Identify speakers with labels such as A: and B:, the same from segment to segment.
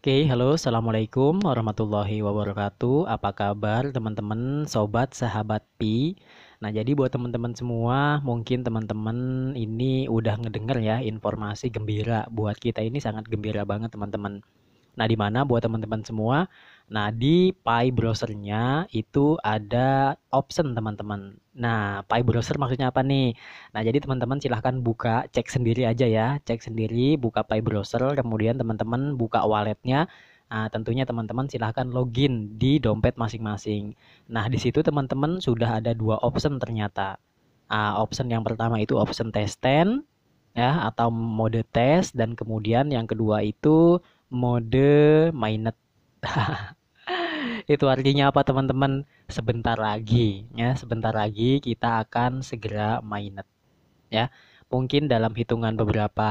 A: Oke, halo, assalamualaikum warahmatullahi wabarakatuh. Apa kabar teman-teman, sobat, sahabat Pi? Nah, jadi buat teman-teman semua, mungkin teman-teman ini udah ngedenger ya informasi gembira. Buat kita ini sangat gembira banget teman-teman. Nah, di mana buat teman-teman semua? Nah, di Pi browsernya itu ada option teman-teman. Nah, Pi browser maksudnya apa nih? Nah, jadi teman-teman silahkan buka, cek sendiri aja ya. Cek sendiri, buka Pi browser, kemudian teman-teman buka walletnya. Nah, tentunya teman-teman silahkan login di dompet masing-masing. Nah, di situ teman-teman sudah ada dua option ternyata. Option yang pertama itu option test 10 ya atau mode tes dan kemudian yang kedua itu mode mainnet. Itu artinya apa teman-teman? Sebentar lagi ya, sebentar lagi kita akan segera mainnet ya. Mungkin dalam hitungan beberapa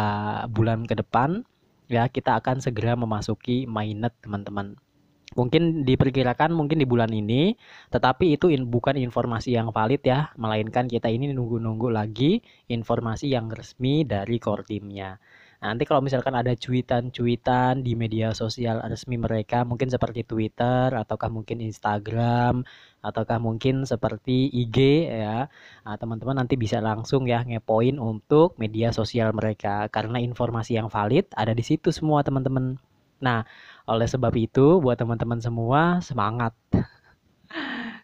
A: bulan ke depan ya kita akan segera memasuki mainnet teman-teman. Mungkin diperkirakan mungkin di bulan ini, tetapi itu bukan informasi yang valid ya, melainkan kita ini nunggu-nunggu lagi informasi yang resmi dari core teamnya. Nah, nanti kalau misalkan ada cuitan-cuitan di media sosial resmi mereka, mungkin seperti Twitter, ataukah mungkin Instagram, ataukah mungkin seperti IG ya, nah, teman-teman nanti bisa langsung ya ngepoin untuk media sosial mereka, karena informasi yang valid ada di situ semua teman-teman. Nah, oleh sebab itu, buat teman-teman semua, semangat.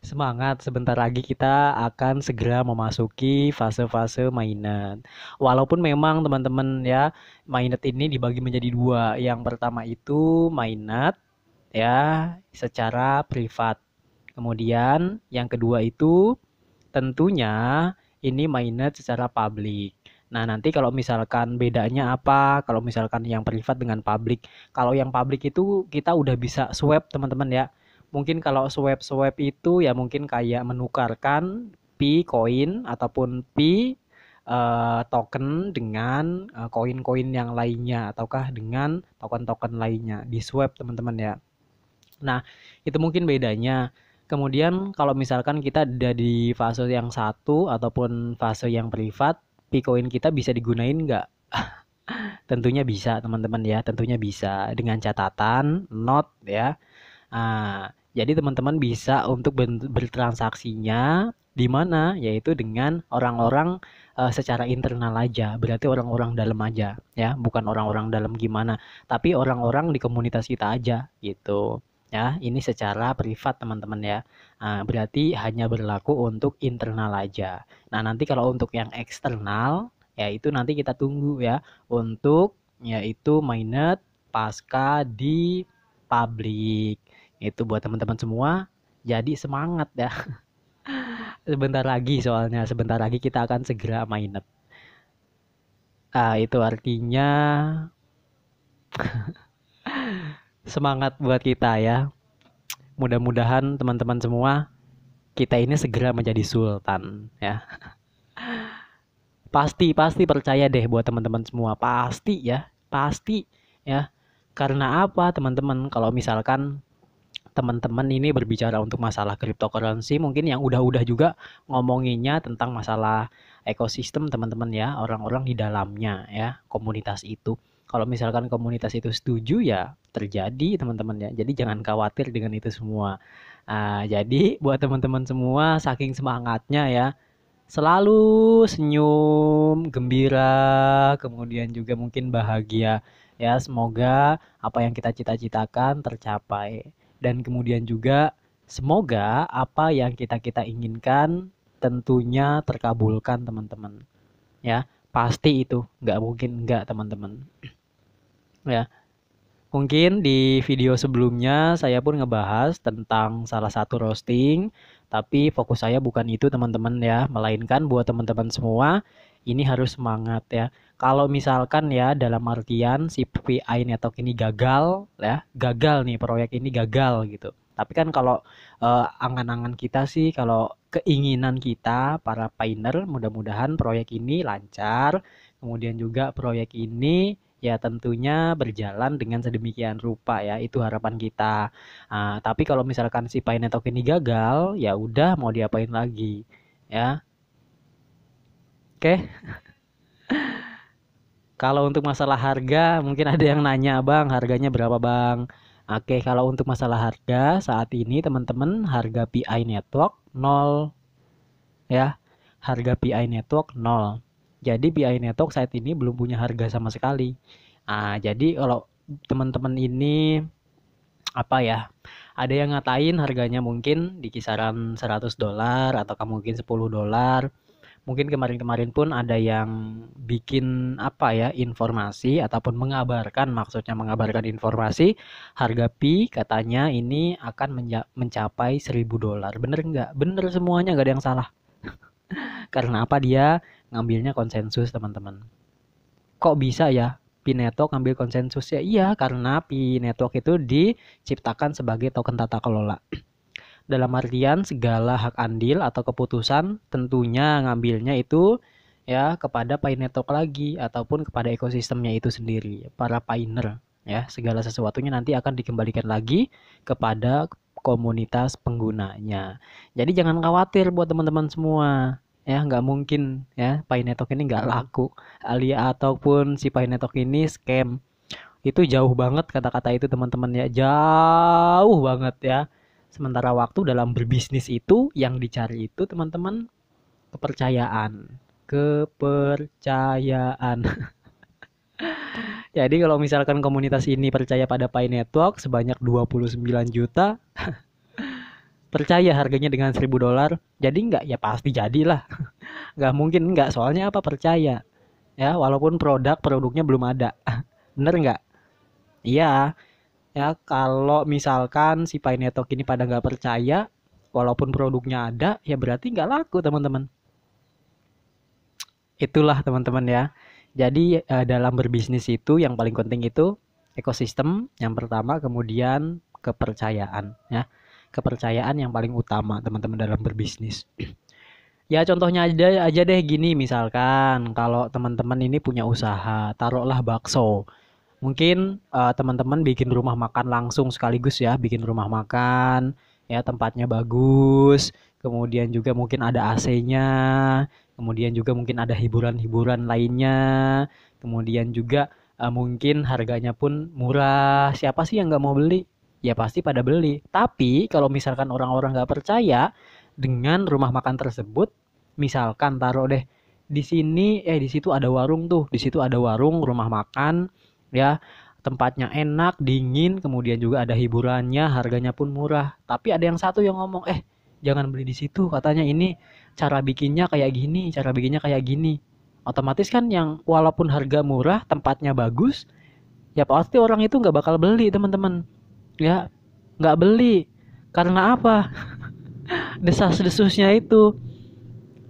A: Semangat, sebentar lagi kita akan segera memasuki fase-fase mainnet. Walaupun memang teman-teman ya, mainnet ini dibagi menjadi dua. Yang pertama itu mainnet ya, secara privat. Kemudian yang kedua itu tentunya ini mainnet secara publik. Nah, nanti kalau misalkan bedanya apa? Kalau misalkan yang privat dengan publik. Kalau yang publik itu kita udah bisa swipe, teman-teman ya. Mungkin kalau swipe-swipe itu ya mungkin kayak menukarkan Pi koin ataupun Pi token dengan koin-koin yang lainnya ataukah dengan token-token lainnya di swipe teman-teman ya. Nah, itu mungkin bedanya. Kemudian kalau misalkan kita ada di fase yang satu ataupun fase yang privat, Picoin kita bisa digunain nggak? Tentunya bisa teman-teman ya, tentunya bisa dengan catatan not ya. Jadi teman-teman bisa untuk bertransaksinya di mana yaitu dengan orang-orang secara internal aja, berarti orang-orang dalam aja ya, bukan orang-orang dalam gimana, tapi orang-orang di komunitas kita aja gitu. Ya, ini secara privat teman-teman ya. Berarti hanya berlaku untuk internal aja. Nah, nanti kalau untuk yang eksternal ya itu nanti kita tunggu ya untuk yaitu mainnet pasca di publik. Itu buat teman-teman semua. Jadi semangat ya. Sebentar lagi soalnya, sebentar lagi kita akan segera mainnet. Itu artinya semangat buat kita ya. Mudah-mudahan teman-teman semua kita ini segera menjadi sultan ya. Pasti percaya deh buat teman-teman semua. Pasti ya, pasti ya. Karena apa teman-teman? Kalau misalkan teman-teman ini berbicara untuk masalah cryptocurrency, mungkin yang udah-udah juga ngomonginnya tentang masalah ekosistem teman-teman ya, orang-orang di dalamnya ya, komunitas itu. Kalau misalkan komunitas itu setuju ya terjadi teman-teman ya. Jadi jangan khawatir dengan itu semua. Jadi buat teman-teman semua saking semangatnya ya, selalu senyum, gembira, kemudian juga mungkin bahagia. Ya, semoga apa yang kita cita-citakan tercapai. Dan kemudian juga semoga apa yang kita inginkan tentunya terkabulkan teman-teman. Ya, pasti itu. Nggak mungkin nggak teman-teman. Ya, mungkin di video sebelumnya saya pun ngebahas tentang salah satu roasting, tapi fokus saya bukan itu teman-teman ya, melainkan buat teman-teman semua ini harus semangat ya. Kalau misalkan ya dalam artian si PI Network ini gagal ya, gagal nih proyek ini gagal gitu. Tapi kan kalau angan-angan kita sih, kalau keinginan kita para pioneer mudah-mudahan proyek ini lancar, kemudian juga proyek ini ya tentunya berjalan dengan sedemikian rupa ya, itu harapan kita. Tapi kalau misalkan si Pi Network ini gagal, ya udah mau diapain lagi ya. Oke, Kalau untuk masalah harga, mungkin ada yang nanya, Bang, harganya berapa, Bang? Oke, kalau untuk masalah harga, saat ini teman-teman harga PI Network 0 ya. Harga PI Network 0. Jadi PI Network saat ini belum punya harga sama sekali. Jadi kalau teman-teman ini apa ya? Ada yang ngatain harganya mungkin di kisaran $100 atau mungkin $10. Mungkin kemarin-kemarin pun ada yang bikin apa ya, informasi ataupun mengabarkan, maksudnya mengabarkan informasi harga pi katanya ini akan mencapai $1.000. Bener nggak? Bener semuanya, nggak ada yang salah. Karena apa, dia ngambilnya konsensus teman-teman. Kok bisa ya Pi Network ngambil konsensus ya? Iya, karena Pi Network itu diciptakan sebagai token tata kelola. Dalam artian segala hak andil atau keputusan tentunya ngambilnya itu ya kepada Pi Network lagi ataupun kepada ekosistemnya itu sendiri, para pioneer ya. Segala sesuatunya nanti akan dikembalikan lagi kepada komunitas penggunanya. Jadi jangan khawatir buat teman-teman semua ya, nggak mungkin ya Pi Network ini nggak laku ataupun si Pi Network ini scam. Itu jauh banget kata-kata itu teman-teman ya, jauh banget ya. Sementara waktu dalam berbisnis itu yang dicari itu teman-teman kepercayaan. Kepercayaan. Jadi kalau misalkan komunitas ini percaya pada Pi Network sebanyak 29 juta, percaya harganya dengan $1.000, jadi enggak? Ya pasti jadilah. Nggak mungkin enggak, soalnya apa, percaya. Ya, walaupun produknya belum ada. Bener nggak? Iya. Ya, kalau misalkan si Pi Network ini pada nggak percaya, walaupun produknya ada, ya berarti nggak laku teman-teman. Itulah teman-teman ya. Jadi dalam berbisnis itu yang paling penting itu ekosistem yang pertama, kemudian kepercayaan ya. Kepercayaan yang paling utama teman-teman dalam berbisnis. Ya contohnya aja deh gini, misalkan kalau teman-teman ini punya usaha, taruhlah bakso. Mungkin teman-teman bikin rumah makan langsung sekaligus ya, bikin rumah makan, ya tempatnya bagus, kemudian juga mungkin ada AC-nya, kemudian juga mungkin ada hiburan-hiburan lainnya, kemudian juga mungkin harganya pun murah. Siapa sih yang nggak mau beli? Ya pasti pada beli. Tapi kalau misalkan orang-orang nggak percaya dengan rumah makan tersebut, misalkan taruh deh di sini, di situ ada warung tuh, di situ ada warung rumah makan ya, tempatnya enak, dingin, kemudian juga ada hiburannya, harganya pun murah. Tapi ada yang satu yang ngomong, jangan beli di situ, katanya ini cara bikinnya kayak gini, cara bikinnya kayak gini. Otomatis kan yang walaupun harga murah, tempatnya bagus, ya pasti orang itu nggak bakal beli teman-teman. Ya, nggak beli. Karena apa? Desas-desusnya itu.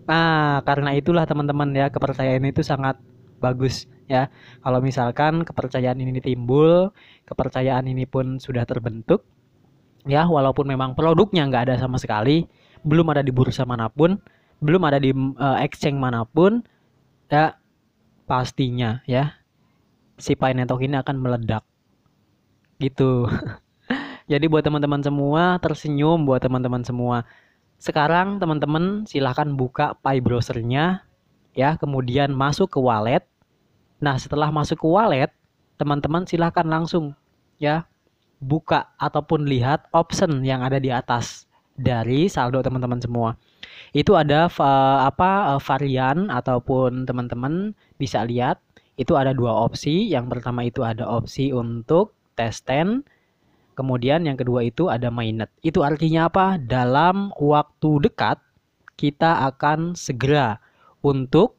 A: Nah, karena itulah teman-teman ya, kepercayaan itu sangat bagus ya. Kalau misalkan kepercayaan ini timbul, kepercayaan ini pun sudah terbentuk ya, walaupun memang produknya nggak ada sama sekali, belum ada di bursa manapun, belum ada di exchange manapun, ya pastinya ya si Pi Network ini akan meledak gitu. Jadi buat teman-teman semua, tersenyum buat teman-teman semua. Sekarang teman-teman silahkan buka Pi browsernya ya, kemudian masuk ke wallet. Nah, setelah masuk ke wallet, teman-teman silahkan langsung ya buka ataupun lihat option yang ada di atas dari saldo teman-teman semua. Itu ada varian ataupun teman-teman bisa lihat itu ada dua opsi. Yang pertama itu ada opsi untuk test 10. Kemudian yang kedua itu ada mainnet. Itu artinya apa? Dalam waktu dekat kita akan segera untuk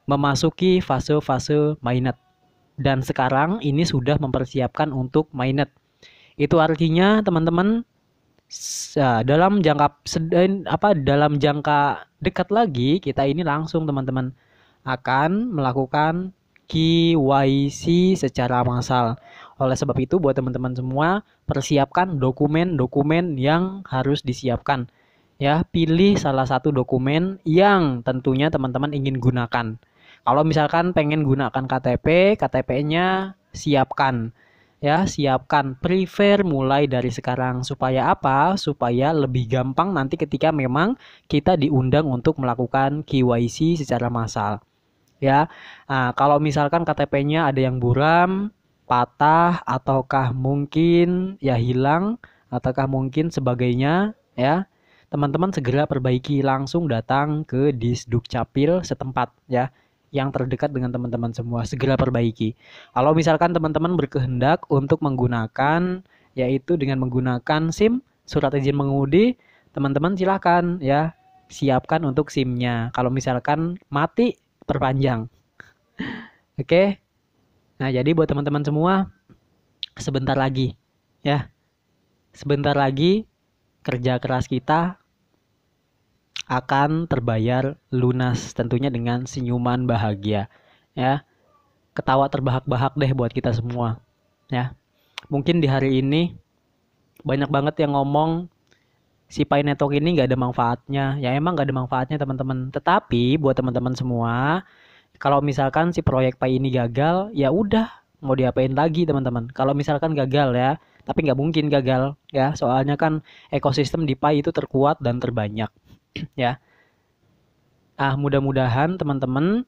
A: memasuki fase-fase mainnet. Dan sekarang ini sudah mempersiapkan untuk mainnet. Itu artinya teman-teman dalam jangka dekat lagi kita ini langsung teman-teman akan melakukan KYC secara massal. Oleh sebab itu buat teman-teman semua, persiapkan dokumen-dokumen yang harus disiapkan. Ya, pilih salah satu dokumen yang tentunya teman-teman ingin gunakan. Kalau misalkan pengen gunakan KTP, KTP-nya siapkan. Ya, siapkan, prefer mulai dari sekarang. Supaya apa? Supaya lebih gampang nanti ketika memang kita diundang untuk melakukan KYC secara massal. ya. Nah, kalau misalkan KTP-nya ada yang buram, patah, ataukah mungkin ya hilang, ataukah mungkin sebagainya, ya, teman-teman segera perbaiki, langsung datang ke Disdukcapil setempat, ya, yang terdekat dengan teman-teman semua, segera perbaiki. Kalau misalkan teman-teman berkehendak untuk menggunakan, yaitu dengan menggunakan SIM, surat izin mengemudi, teman-teman silakan, ya, siapkan untuk SIM-nya. Kalau misalkan mati, perpanjang. Oke. Nah, jadi buat teman-teman semua, sebentar lagi ya. Sebentar lagi kerja keras kita akan terbayar lunas, tentunya dengan senyuman bahagia ya. Ketawa terbahak-bahak deh buat kita semua ya. Mungkin di hari ini banyak banget yang ngomong si Pi Network ini nggak ada manfaatnya. Ya emang nggak ada manfaatnya teman-teman. Tetapi buat teman-teman semua, kalau misalkan si proyek Pi ini gagal, ya udah, mau diapain lagi teman-teman. Kalau misalkan gagal ya, tapi nggak mungkin gagal ya, soalnya kan ekosistem di Pi itu terkuat dan terbanyak ya. Mudah-mudahan teman-teman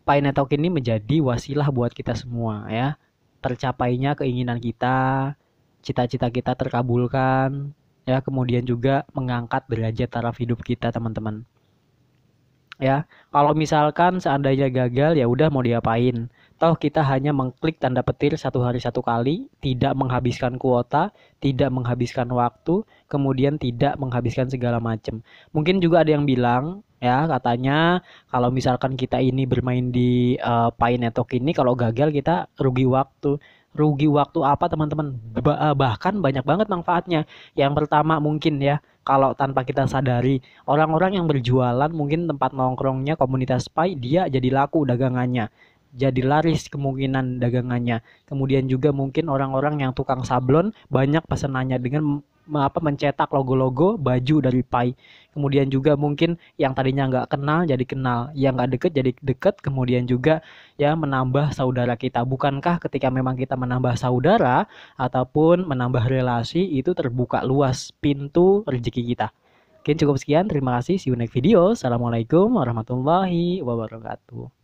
A: Pi Network ini menjadi wasilah buat kita semua ya. Tercapainya keinginan kita, cita-cita kita terkabulkan ya, kemudian juga mengangkat derajat taraf hidup kita teman-teman. Ya, kalau misalkan seandainya gagal ya udah mau diapain. Toh kita hanya mengklik tanda petir satu hari satu kali, tidak menghabiskan kuota, tidak menghabiskan waktu, kemudian tidak menghabiskan segala macam. Mungkin juga ada yang bilang ya, katanya kalau misalkan kita ini bermain di Pi Network ini, kalau gagal kita rugi waktu. Rugi waktu apa teman-teman? Bahkan banyak banget manfaatnya. Yang pertama mungkin ya, kalau tanpa kita sadari, orang-orang yang berjualan mungkin tempat nongkrongnya komunitas Pi, dia jadi laku dagangannya, jadi laris kemungkinan dagangannya. Kemudian juga mungkin orang-orang yang tukang sablon banyak pesanannya dengan mencetak logo-logo baju dari Pi. Kemudian juga mungkin yang tadinya nggak kenal jadi kenal, yang nggak deket jadi deket. Kemudian juga ya menambah saudara kita. Bukankah ketika memang kita menambah saudara ataupun menambah relasi, itu terbuka luas pintu rezeki kita. Oke, cukup sekian. Terima kasih. See you next video. Assalamualaikum warahmatullahi wabarakatuh.